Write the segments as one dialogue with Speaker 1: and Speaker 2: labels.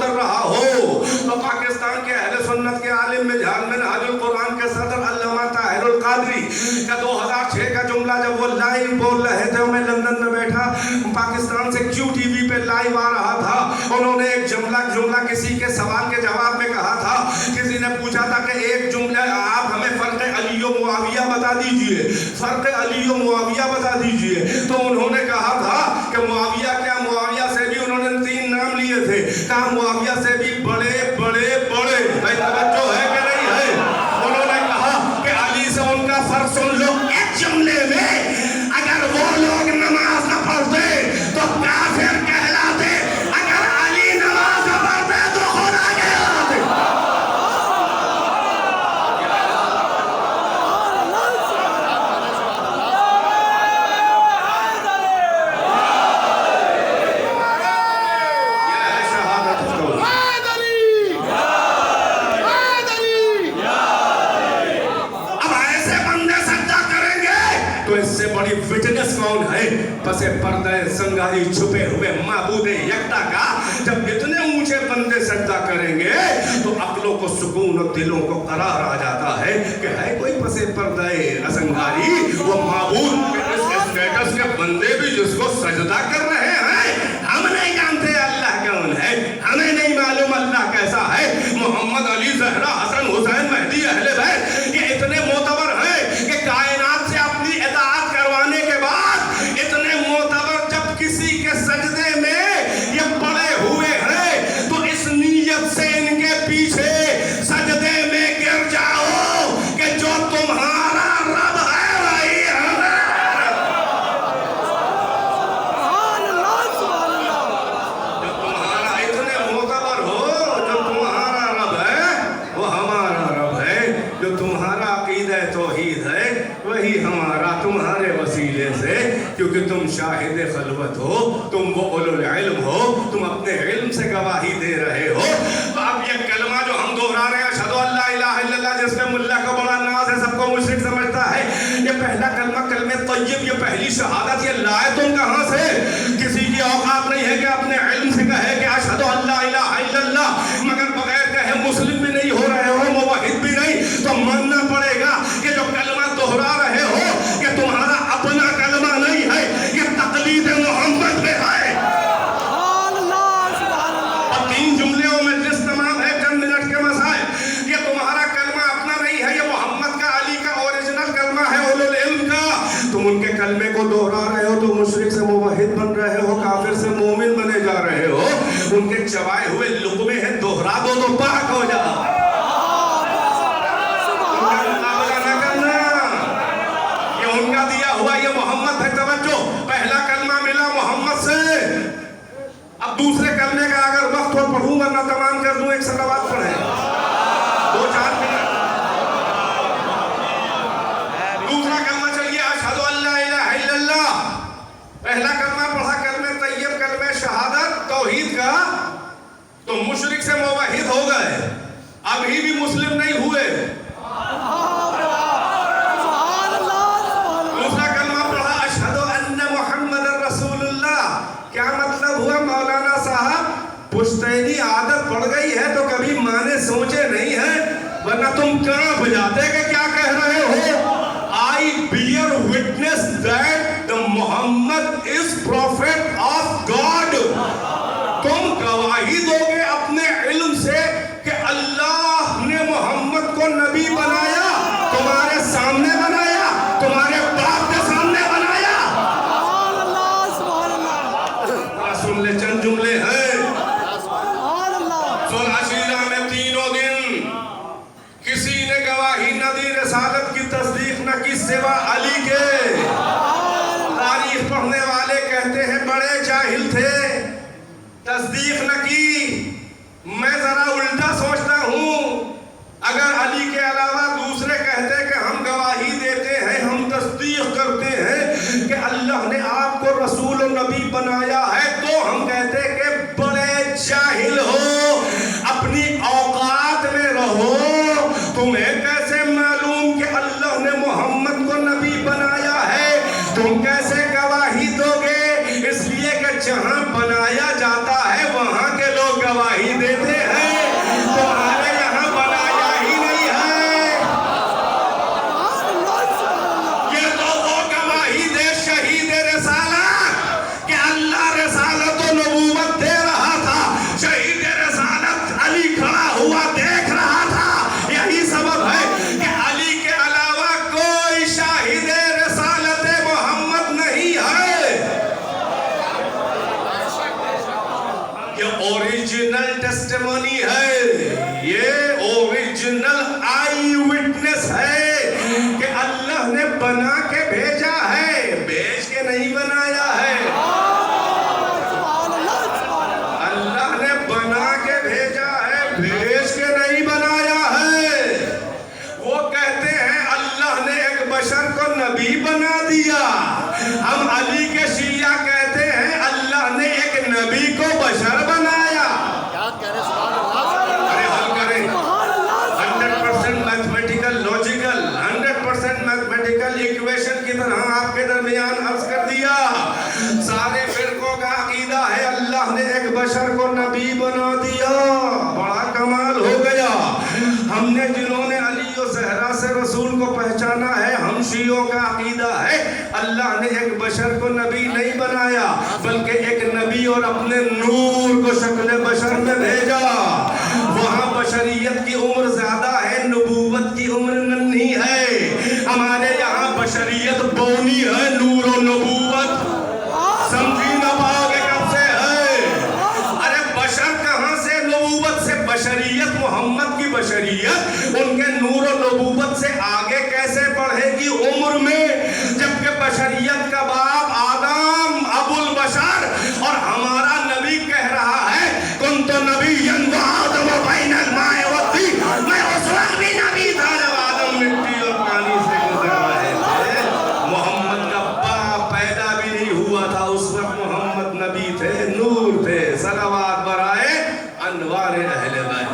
Speaker 1: گزر رہا ہو تو پاکستان کے اہل سنت کے عالم منہاج القرآن کے صدر علامہ طاہر القادری کا 2006 کا جملہ جب وہ لائیو بول رہے تھے، میں لندن میں بیٹھا پاکستان سے کیو ٹی وی پہ لائیو آ رہا تھا، انہوں نے ایک جملہ کسی کے سوال کے جواب میں کہا تھا، کسی نے پوچھا تھا کہ ایک جملہ آپ ہمیں فرق علی و معاویہ بتا دیجئے، فرق علی و معاویہ بتا دیجئے، تو انہوں نے کہا تھا کہ معاویہ کیا، معاویہ سے بھی انہوں نے 3 نام لیے تھے، کہا معاویہ سے بھی بڑے بڑے بڑے، بھائی توجہ ہے کہ نہیں ہے؟ انہوں نے کہا کہ علی سے ان کا فرق سن لو، ایک جملے میں اگر وہ لوگ نماز نہ پڑھتے تو کافر کہلاتے، اگر علی نماز نہ پڑھتے تو خدا کہلاتے۔ وٹنس کون ہے؟ پس پردہ سنگاری چھپے ہوئے معبود یکتا کا جب اتنے اونچے بندے سجدہ کریں گے تو عقلوں کو سکون اور دلوں کو قرار آ جاتا ہے کہ ہے کوئی پس پردہ سنگاری وہ معبود اسٹیٹس کے بندے بھی جس کو سجدہ کر رہے ہیں۔ ہم نہیں جانتے اللہ کون ہے، ہمیں نہیں معلوم اللہ کیسا ہے۔ محمد علی زہرا حسن حسین مہدی اہل بیت یہ اتنے معتبر ہیں کہ کائنات سے اپنی اطاعت کروانے کے بعد اتنے معتبر جب کسی کے سجدے میں یہ پڑے ہوئے ہیں تو اس نیت سے ان کے پیچھے سجدے میں گر جاؤ کہ جو تمہارا رب ہے وہی ہمارا جو تمہارا اتنے معتبر ہو، جو تمہارا رب ہے وہ ہمارا رب ہے، جو تمہارا عقیدہ توحید ہے وہی ہمارا، تمہارے وسیلے سے، کیونکہ تم شاہد خلوت ہو، تم وہ اولو العلم ہو، تم اپنے علم سے گواہی دے رہے ہو۔ تو اب یہ کلمہ جو ہم دہرا رہے ہیں اشہد ان لا الہ الا اللہ، جس میں ملا کا بڑا ناز ہے، سب کو مشرک سمجھتا ہے، یہ پہلا کلمہ کلمہ طیب، یہ پہلی شہادت، یہ لائے تم کہاں سے؟ کسی کی اوقات نہیں ہے کہ اپنے علم سے کہے کہ اشہد ان لا الہ الا اللہ، مگر بغیر کہے مسلم بھی نہیں ہو رہے ہو، موحد بھی نہیں، تو ماننا پڑے گا کہ جو کلمہ دہرا رہے ہو کہ تمہارا اپنا کلمہ نہیں ہے، یہ تقلید محمد پہ ہے۔ اور 3 جملوں میں جس تمام ہے چند منٹ کے مسائل، یہ تمہارا کلمہ اپنا نہیں ہے، یہ محمد کا، علی کا اوریجنل کلمہ ہے اولو العلم کا۔ تم ان کے کلمے کو دہرا رہے ہو تو مشرک سے موحد بن رہے ہو، کافر سے مومن بنے جا رہے ہو۔ ان کے چبائے ہوئے لقمے ہیں، دہرا دو تو پاک ہو جا۔ ان کا دیا ہوا یہ محمد ہے، توجہ، پہلا کلمہ ملا محمد سے۔ اب دوسرے کلمے کا اگر وقت ہو پڑھوں ورنہ تمام کر دوں، ایک صلوات پڑھیں 2-4 منٹ۔ دوسرا کلمہ چلیے اشہد ان لا الہ الا اللہ، پہلا کلمہ پڑھا کلمہ طیب، کلمہ شہادت توحید کا، تو مشرک سے موحد ہو گئے، ابھی بھی مسلم نہیں ہوئے۔ کیا مطلب ہوا مولانا صاحب؟ پشتینی عادت پڑ گئی ہے تو کبھی مانے سوچے نہیں ہے، ورنہ تم کانپ جاتے کہ کیا کہہ رہے ہو۔ I bear witness that the Muhammad is prophet of God۔ تم گواہی دو گے اپنے علم سے کہ اللہ نے محمد کو نبی بنایا، تمہارے سامنے بنایا، تمہارے باپ کے سامنے بنایا۔ سن لے چند جملے ہیں۔ صلح شیرہ میں 3 دن کسی نے گواہی نہ دی، رسالت کی تصدیق نہ کی سوا علی کے۔ تاریخ پڑھنے والے کہتے ہیں بڑے جاہل تھے، تصدیق نہ کی۔ میں ذرا الٹا سوچتا ہوں، اگر علی کے علاوہ دوسرے کہتے کہ ہم گواہی دیتے ہیں، ہم تصدیق کرتے ہیں کہ اللہ نے آپ کو رسول و نبی بنایا ہے، تو ہم کہتے کہ بڑے جاہل ہو، اپنی اوقات میں رہو، تمہیں کیسے معلوم کہ اللہ نے محمد کو نبی بنایا ہے؟ تم کیسے گواہی دو گے؟ اس لیے کہ جہاں بنایا جاتا ہے وہاں کے لوگ گواہی دیتے یہ اوریجنل ٹیسٹیمونی ہے، یہ اوریجنل آئی وٹنس ہے کہ اللہ نے بنا کے بھیجا ہے، بیچ کے نہیں بنایا ہے۔ اللہ نے بنا کے بھیجا ہے، بیچ کے نہیں بنایا ہے۔ وہ کہتے ہیں اللہ نے ایک بشر کو نبی بنا دیا، ہم علی کے شیعہ کہتے ہیں اللہ نے ایک نبی کو بشر بنایا۔ ارے حل کریں 100% میتھمیٹیکل لاجیکل 100% میتھمیٹیکل ایکویشن کی طرح آپ کے درمیان عرض کر دیا۔ سارے فرقوں کا عقیدہ ہے اللہ نے ایک بشر کو نبی بنا دیا، بڑا کمال ہو گیا۔ ہم نے جنہوں نے علی و زہرا سے رسول کو پہچانا ہے، ہم شیعوں کا عقیدہ ہے اللہ نے ایک بشر کو نبی نہیں بنایا بلکہ ایک نبی اور اپنے نور کو شکل بشر میں بھیجا۔ وہاں بشریت کی عمر زیادہ ہے، نبوت کی عمر ننھی ہے۔ ہمارے یہاں بشریت بونی ہے، نور و نبوت سمجھی نہ پاؤ گے کب سے ہے۔ ارے بشر کہاں سے، نبوت سے بشریت، محمد کی بشریت ان کے نور و نبوت سے آگے کیسے بڑھے گی عمر میں، جبکہ بشریت کا باپ آدم ابو البشر اور ہمارا نبی کہہ رہا ہے کنت نبی آدم بین الماء والطین، میں اس وقت بھی نبی تھا جب آدم مٹی اور پانی سے گزر رہے تھے۔ محمد کا باپ پیدا بھی نہیں ہوا تھا اس وقت محمد نبی تھے، نور تھے۔ صلوات برائے انوار اہل بیت۔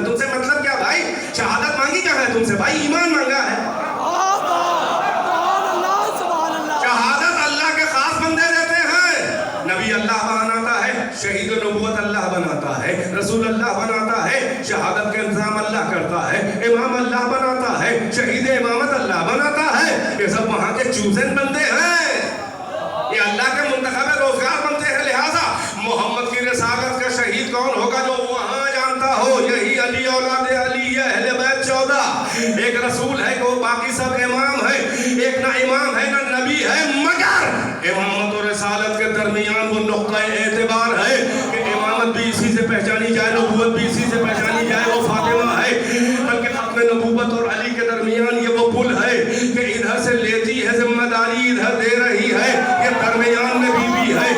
Speaker 1: تم سے مطلب کیا بھائی؟ شہادت مانگی کیا ہے تم سے بھائی؟ ایمان مانگا ہے۔ شہادت اللہ کے خاص بندے دیتے ہیں۔ نبی اللہ بناتا ہے، شہید و نبوت اللہ بناتا ہے، رسول اللہ بناتا ہے، شہادت کا انتظام اللہ کرتا ہے، امام اللہ بناتا ہے، شہید امامت اللہ بناتا ہے۔ یہ سب وہاں کے چوزن بندے ہیں، یہ اللہ کے منتخب روزگار بنتے ہیں۔ لہٰذا محمد کی رسالت کا شہید کون ہوگا جو وہاں جانتا ہو؟ یہی علی اولاد علی اہل بیت 14۔ ایک رسول ہے کہ وہ باقی سب امام ہے، ایک نہ امام ہے نہ نبی ہے، مگر امامت اور رسالت کے درمیان وہ نقطہ اعتبار ہے کہ امامت بھی اسی سے پہچانی جائے، نبوت بھی اسی سے پہچانی جائے، وہ فاطمہ ہے۔ بلکہ ختم نبوت اور علی کے درمیان یہ وہ پل ہے کہ ادھر سے لیتی ہے ذمہ داری، ادھر دے رہی ہے، یہ درمیان میں بی بی ہے۔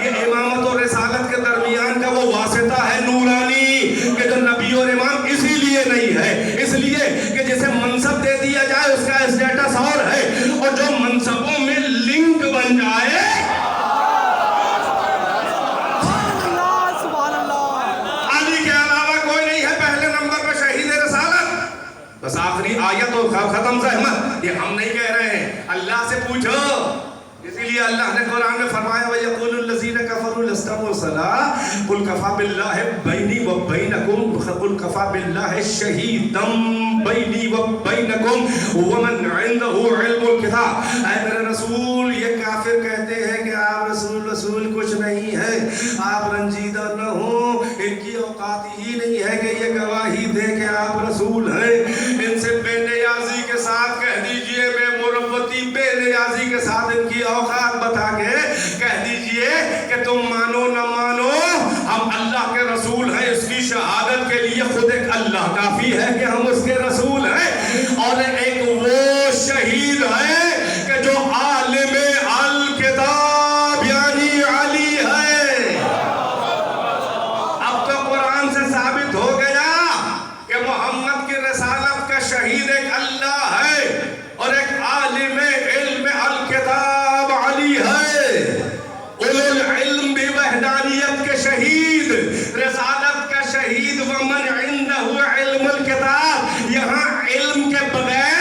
Speaker 1: یہ امامت اور رسالت کے درمیان کا وہ واسطہ ہے نورانی کہ جو نبی اور امام اسی لیے نہیں ہے، اس لیے کہ جسے منصب دے دیا جائے اس کا اسٹیٹس اور ہے، اور جو منصبوں میں لنک بن جائے۔ علی کے علاوہ کوئی نہیں ہے پہلے نمبر پہ شہید رسالت۔ بس آخری آیت اور ختم زحمت، یہ ہم نہیں کہہ رہے ہیں، اللہ سے پوچھو۔ اسی لیے اللہ نے قرآن میں فرمایا وَيَقُولُ الَّذِينَ كَفَرُوا لَسْتَ مُرْسَلًا قُلْ كَفَىٰ بِاللَّهِ بَيْنِي وَبَيْنَكُمْ قُلْ كَفَىٰ بِاللَّهِ شَهِيدًا بَيْنِي وَبَيْنَكُمْ وَمَنْ عِندَهُ عِلْمُ الْكِتَابِ۔ اے میرے رسول، یہ کافر کہتے ہیں کہ آپ رسول کچھ نہیں ہے، آپ رنجیدہ نہ ہوں، ان کی اوقات ہی نہیں ہے کہ یہ گواہی دے کہ آپ رسول ہیں۔ ان سے بے نیازی کے ساتھ کہہ دیجئے، بے مربتی بے نیازی کے ساتھ ان کی اوقات بتا کے کہہ دیجئے کہ تم مانو نہ مانو، ہم اللہ کے رسول ہیں۔ اس کی شہادت کے لیے خود ایک اللہ کافی ہے کہ ہم اس کے رسول ہیں، اور ایک وہ شہید ہے کہ جو عالم الکتاب یعنی علی ہے۔ اب تو قرآن سے ثابت ہو گیا کہ محمد کی رسالت کا شہید ایک اللہ ہے اور ایک عالم علم الکتاب علی ہے۔ اولو العلم بوحدانیت کے شہید، رسالت کا شہید، ومن عنده علم الکتاب، یہاں علم کے بغیر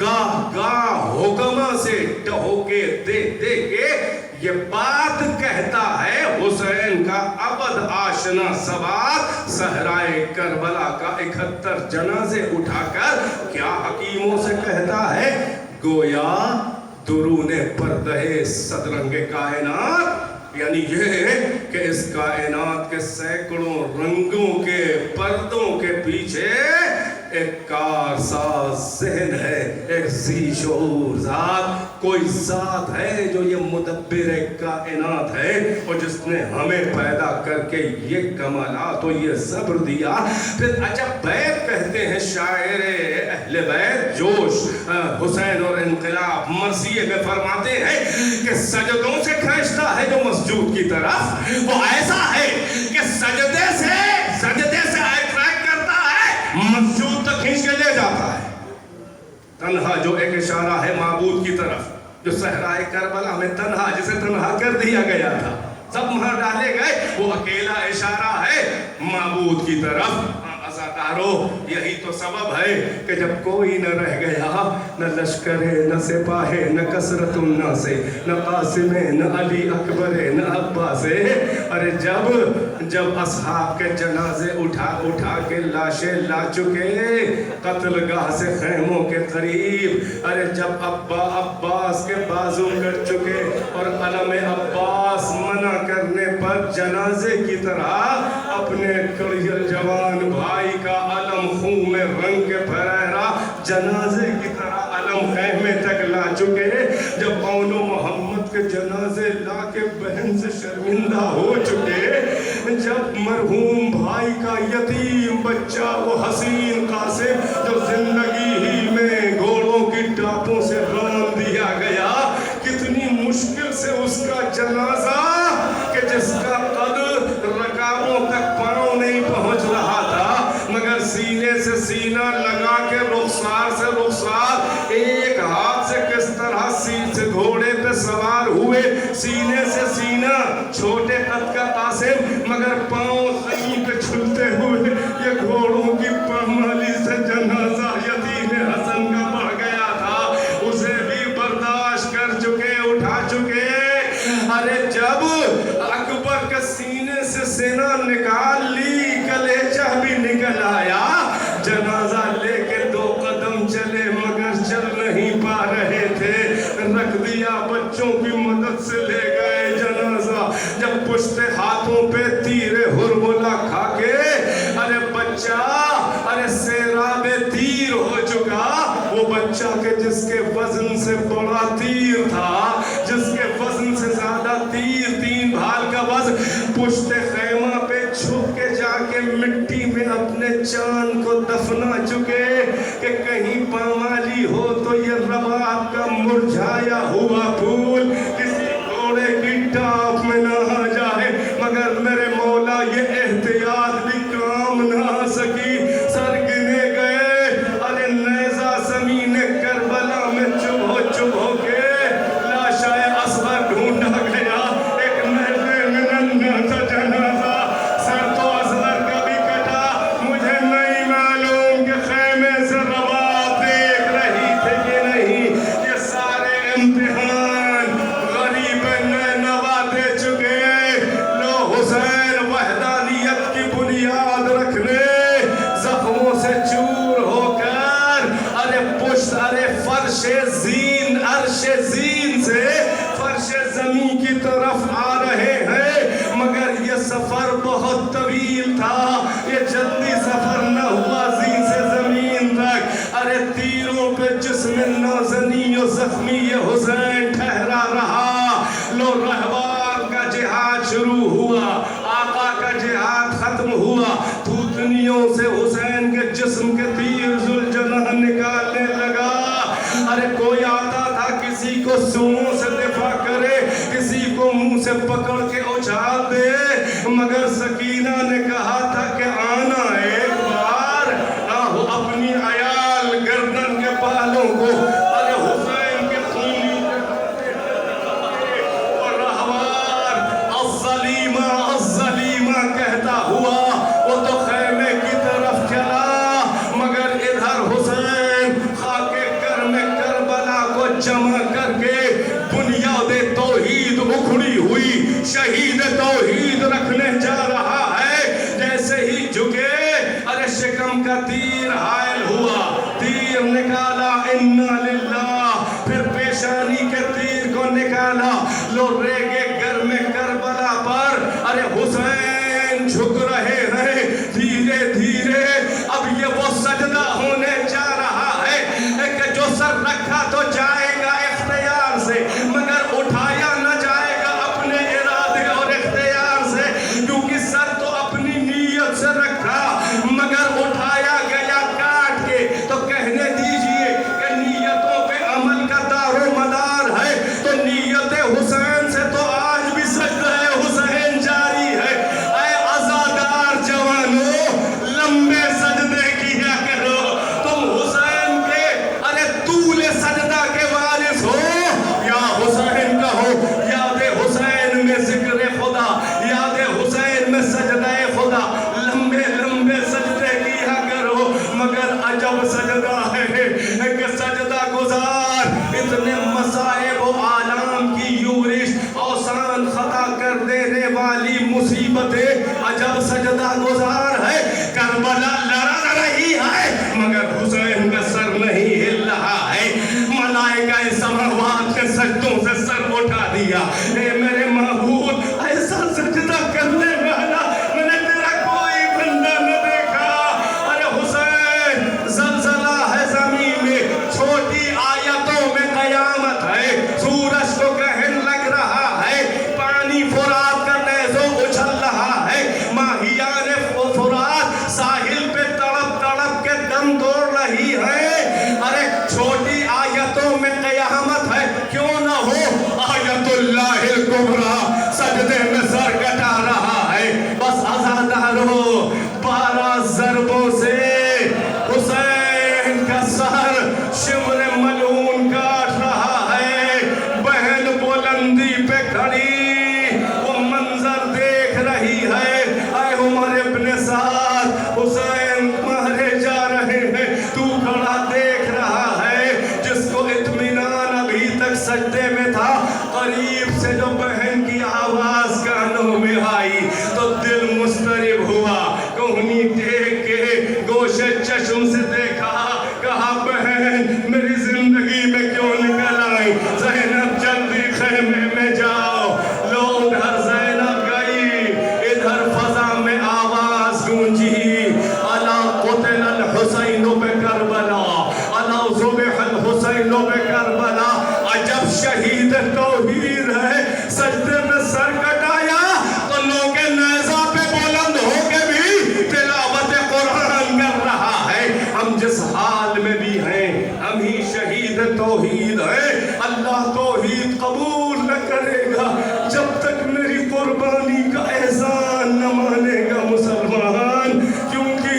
Speaker 1: گاہ حکم سے ٹہوکے دے دے کے یہ بات کہتا ہے حسین کا ابد آشنا سوار صحرائے کربلا کا 71 جنازے اٹھا کر کیا حکیموں سے کہتا ہے؟ گویا درون پردہ صدرنگ کائنات، یعنی یہ کہ اس کائنات کے سینکڑوں رنگوں کے پردوں کے پیچھے ایک کارساز ذہن ہے، ایک ذی شعور ذات، کوئی ذات ہے جو یہ مدبر کائنات ہے، اور جس نے ہمیں پیدا کر کے یہ کمالات و یہ صبر دیا۔ پھر عجب بیت کہتے ہیں شاعر اہل بیت جوش حسین اور انقلاب مرثیے میں فرماتے ہیں کہ سجدوں سے کھینچتا ہے جو مسجود کی طرف، وہ ایسا ہے کہ سجدے سے اٹریکٹ کرتا ہے، مسجود تک کھینچ کے لے جاتا ہے۔ تنہا جو ایک اشارہ ہے معبود کی طرف، جو صحرائے کربلا میں تنہا، جسے تنہا کر دیا گیا تھا، سب وہاں ڈالے گئے، وہ اکیلا اشارہ ہے معبود کی طرف۔ عزادارو، یہی تو سبب ہے کہ جب کوئی نہ رہ گیا، نہ لشکر نہ سپاہ نہ کثرت الناس نہ قاسم نہ علی اکبر نہ عباس، ارے جب اصحاب کے جنازے اٹھا کے لاشیں لا چکے قتل گاہ سے خیموں کے قریب، ارے جب عباس کے بازو کٹ چکے اور علم عباس منع کرنے پر جنازے کی طرح اپنے کڑیل جوان بھائی کا علم خون میں رنگ کے پھیرا جنازے کی طرح علم خیمے تک لا چکے، جب اون و محمد کے جنازے لا کے بہن سے شرمندہ ہو چکے، جب مرحوم بھائی کا یتیم بچہ وہ حسین قاسم جو زندگی ہی میں گھوڑوں کی ٹاپوں سے رون دیا گیا، کتنی مشکل سے اس کا جنازہ کہ جس کا قد رکابوں تک پاؤں نہیں پہنچ رہا تھا، مگر سینے سے سینہ لگا کے رخسار سے رخسار ایک ہاتھ سے کس طرح سے گھوڑے پہ سوار ہوئے، سینے سے سینہ چھوٹے قد کا قاسم مگر پاؤں زمین پہ چھلتے ہوئے، یہ گھوڑوں کی پامالی سے جنازہ یتیم حسن کا بڑھ گیا تھا، اسے بھی برداشت کر چکے، اٹھا چکے۔ ارے جب اکبر کے سینے سے سینہ نکال لی، کلیجہ بھی نکل آیا، جنازہ لے کے 2 قدم چلے مگر چل نہیں پا رہے تھے، رکھ دیا بچوں کی مدد سے لے گئے جنازہ، جب پشت ہاتھوں پہ تیر ہرملا کھا کے ارے بچہ سیراب تیر ہو چکا، وہ بچہ کہ جس کے وزن سے بڑا تیر تھا، جس کے وزن سے زیادہ تیر 3 بھال کا وزن، پشت خیمہ پہ چھپ کے جا کے مٹی میں اپنے چاند کو دفنا چکے کہ کہیں پامالی ہو تو یہ رباب کا مرجھایا ہوا پھول کسی گھوڑے کی ٹاپ میں نہ آ جائے، مگر میرے مولا یہ احتیاط بھی کام نہ آ سکی، سر گنے گئے، ارے نیزہ زمین کربلا میں چبھ ہو کے لاشائے اصغر ڈھونڈا گیا، ایک نیزے میں ننھا سا جنازہ، سر تو اصغر کا بھی کٹا، مجھے نہیں معلوم کہ خیمے سے رباب دیکھ رہی تھے کہ نہیں، یہ سارے امتحان غریب نینوا دے چکے، لو حسین وحدانیت کی بنیاد رکھنے زخموں سے چور ہو کر فرش زین عرش زین سے فرش زمین کی طرف آ رہے ہیں، مگر یہ سفر بہت طویل تھا، یہ جلدی سفر نہ ہوا زین سے زمین تک، ارے تیروں پہ جسم نازنی و زخمی یہ حسین ٹھہرا رہا، لو رہبان کا جہاد شروع ہوا، آقا کا جہاد ختم ہوا، تھوتنیوں سے حسین کے جسم کے تیر ذوالجناح نکالنے لگا، ارے کوئی آتا تھا کسی کو سونوں سے دفاع کرے، کسی کو منہ سے پکڑ کے اچھال دے، مگر سکینہ نے کہا تھا کہ آنا ایک بار، اپنی عیال گردن کے بالوں کو ارے حسین کے خونی اور رہوار الظلیمہ کہتا ہوا وہ تو خیمے کی طرف چلا، مگر ادھر حسین خاک گھر میں شہید توحید رکھنے جا رہا ہے، جیسے ہی جھکے ارے شکم کا تیر حائل ہوا، تیر نکالا انا للہ، پھر پیشانی کے تیر کو نکالا، لو ریگے گر میں کربلا پر ارے حسین جھک رہے ہیں دھیرے دھیرے۔ اب یہ وہ سجدہ ہونے جا رہا ہے کہ جو سر رکھا تو جائے گا اختیار سے، مگر اٹھایا نہ جائے گا اپنے ارادے اور اختیار سے، کیونکہ سر تو اپنی نیت سے رکھا مگر اٹھایا گیا کاٹ کے۔ تو کہنے دیجئے کہ نیتوں پہ عمل کا دار و مدار ہے، تو نیت حسین سے تو آج بھی سجدہ حسین جاری ہے۔ اے عزادار جوانوں، لمبے سجدے کیا کرو، تم حسین کے ارے طول سجدہ کے وارث ہو۔ یا حسین کہو، یاد حسین میں ذکر خدا، یاد حسین میں سجدہ خدا، لمبے لمبے سجدے کیا کرو۔ مگر عجب سجدہ ہے کہ سجدہ گزار اتنے مصائب و آلام کی یورش، اوسان خطا کر دینے والی مصیبتیں، عجب سجدہ گزار ہے۔ کربلا لڑ رہی ہے مگر حسین کا سر نہیں ہل رہا ہے۔ ملائکہ سماوات کے سجدوں سے سر اٹھا دیا۔ اے میرے معبود، ایسا سجدہ کرنے والا میں نے تیرا کوئی بندہ نہ دیکھا۔ ارے حسین، زلزلہ ہے زمین میں، چھوٹی آیتوں میں قیامت ہے، سورج کو گہن لگ رہا ہے، پانی فرات کا نیزو اچھل رہا ہے، ماہیان فرات ساحل پہ تڑپ تڑپ کے دم توڑ رہی ہے۔ ارے چھوٹی آیتوں میں قیامت ہے، کیوں نہ ہو آیت اللہ الکبریٰ، سجدے میں سر کٹا رہا ہے۔ بس عزادارو، 12 ضربوں سے حسین کا سر شمر ملعون کاٹ رہا ہے۔ بہن بلندی پہ کھڑی وہ منظر دیکھ رہی ہے۔ اے عمر ابن سعد، حسین مارے جا رہے ہیں، تو کھڑا دیکھ رہا ہے۔ جس کو اطمینان ابھی تک سجدے میں تھا، قریب سے جو بہن کی آواز کانوں میں آئی تو دل مضطرب ہوا۔ کوہنی دیکھ کے گوشے چشم سے دیکھا، کہا بہن میری زندگی میں کیوں نکل آئی؟ زینب جلدی خیمے میں جاؤ۔ لو ادھر زینب گئی، ادھر فضا میں آواز گونجی، الا قتل الحسین بکربلا، الا ذبح الحسین بکربلا۔ عجب شہید توحید ہے، سجدے میں سر کٹایا تو لوگ نیزہ پہ بلند ہو کے بھی تلاوت قرآن کر رہا ہے۔ ہم جس حال میں بھی ہیں، ہم ہی شہید توحید ہیں۔ اللہ توحید قبول نہ کرے گا جب تک میری قربانی کا احسان نہ مانے گا مسلمان، کیونکہ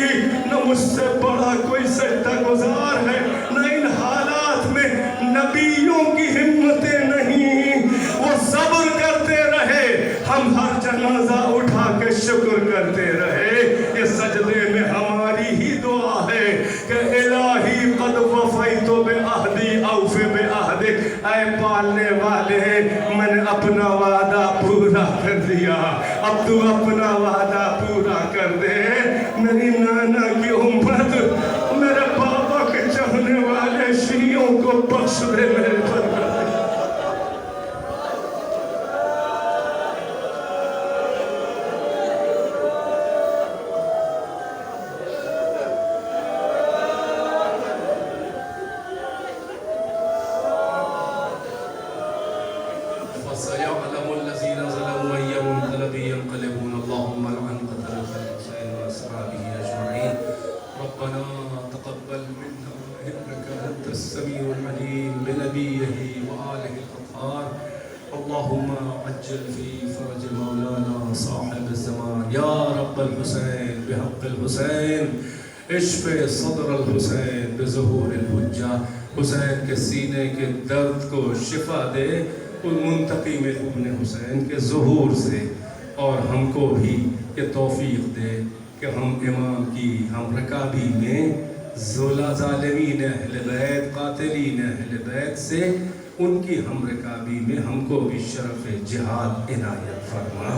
Speaker 1: نہ مجھ سے بڑا کوئی سجدہ گزار ہے، نہ ان حالات میں نبیوں کی ہمتیں نہیں۔ وہ صبر کرتے رہے، ہم ہر جنازہ اٹھا کے شکر کرتے رہے۔ یہ سجدے میں ہماری ہی دعا ہے کہ الہی قد وفیت بعہدی اوف بعہدک، اے پالنے والے میں نے اپنا وعدہ پورا کر دیا، اب تو اپنا وعدہ پورا کر دے۔ میری نانا کی امت، میرے بابا کے چاہنے والے شیعوں کو بخش دے میرے پر کر دے۔ فَسَيَعْلَمُ الَّذِينَ ظَلَمُوا أَيَّ مُنقَلَبٍ يَنقَلِبُونَ اللهم لعن قتلة الحسين وأسرابه أجمعين ربنا تقبل منا إنك أنت السميع العليم بنبيه وآله الأطهار اللهم عجل في فرج مولانا صاحب الزمان يا رب الحسين بحق الحسين اشف صدر الحسين بظهور الحجة حسین کے سینے کے درد کو شفا دے ان منتقم ابن حسین کے ظہور سے، اور ہم کو بھی یہ توفیق دے کہ ہم امام کی ہم رکابی میں ظالمین اہل بیت قاتلین اہل بیت سے ان کی ہم رکابی میں ہم کو بھی شرف جہاد عنایت فرما.